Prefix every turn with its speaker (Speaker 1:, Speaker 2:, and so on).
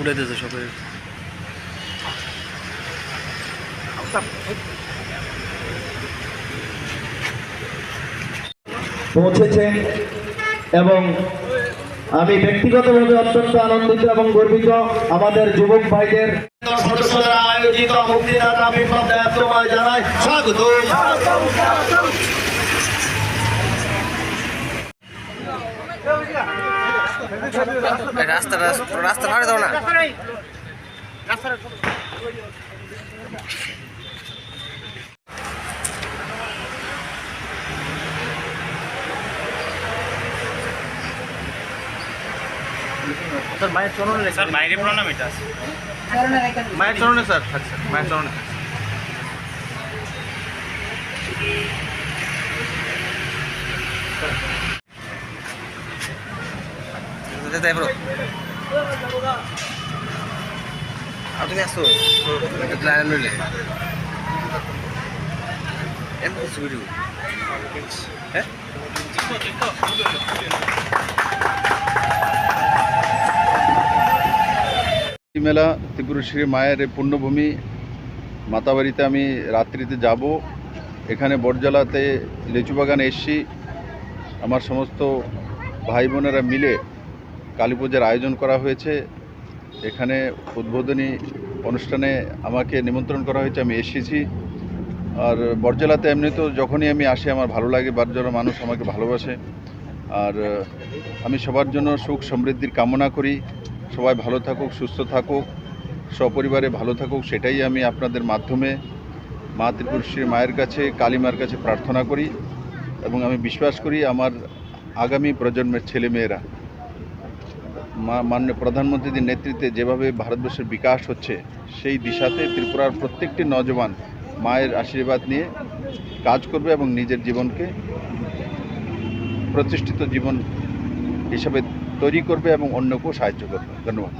Speaker 1: উড়ে দিয়েছে সবাই।
Speaker 2: পৌঁছেছেন এবং আমি ব্যক্তিগতভাবে অত্যন্ত আনন্দিত এবং গর্বিত আমাদের যুবক ভাইদের সদস্যরা আয়োজিত মুক্তিদাতা বিপ্লব দায়িত্বময় জানাই স্বাগত।
Speaker 1: রাস্তা ভাড়া দাও না। মায়ের চরণে স্যার, বাইরে প্রণাম। এটা মায়ের চরণে স্যার, আচ্ছা মায়ের চরণে। তুমি আসো হ্যাঁ
Speaker 3: মেলা ত্রিপুরেশ্বরী মায়ের পুণ্যভূমি মাতাবাড়িতে আমি রাত্রিতে যাব। এখানে বটজলাতে লিচু বাগানে এসছি। আমার সমস্ত ভাই বোনেরা মিলে কালী পূজার আয়োজন করা হয়েছে। এখানে উদ্বোধনী অনুষ্ঠানে আমাকে নিমন্ত্রণ করা হয়েছে, আমি এসেছি। আর বটজলাতে এমনি তো যখনই আমি আসি আমার ভালো লাগে, বটজলার মানুষ আমাকে ভালোবাসে। আর আমি সবার জন্য সুখ সমৃদ্ধির কামনা করি। সবাই ভালো থাকুক, সুস্থ থাকুক, সপরিবারে ভালো থাকুক, সেটাই আমি আপনাদের মাধ্যমে মা ত্রিপুরেশ্বরী মায়ের কাছে, কালী মায়ের কাছে প্রার্থনা করি। এবং আমি বিশ্বাস করি আমার আগামী প্রজন্মের ছেলেমেয়েরা মাননীয় প্রধানমন্ত্রীদের নেতৃত্বে যেভাবে ভারতবর্ষের বিকাশ হচ্ছে, সেই দিশাতে ত্রিপুরার প্রত্যেকটি নওজওয়ান মায়ের আশীর্বাদ নিয়ে কাজ করবে এবং নিজের জীবনকে প্রতিষ্ঠিত জীবন হিসাবে তৈরি করবে এবং অন্যকেও সাহায্য করবে। ধন্যবাদ।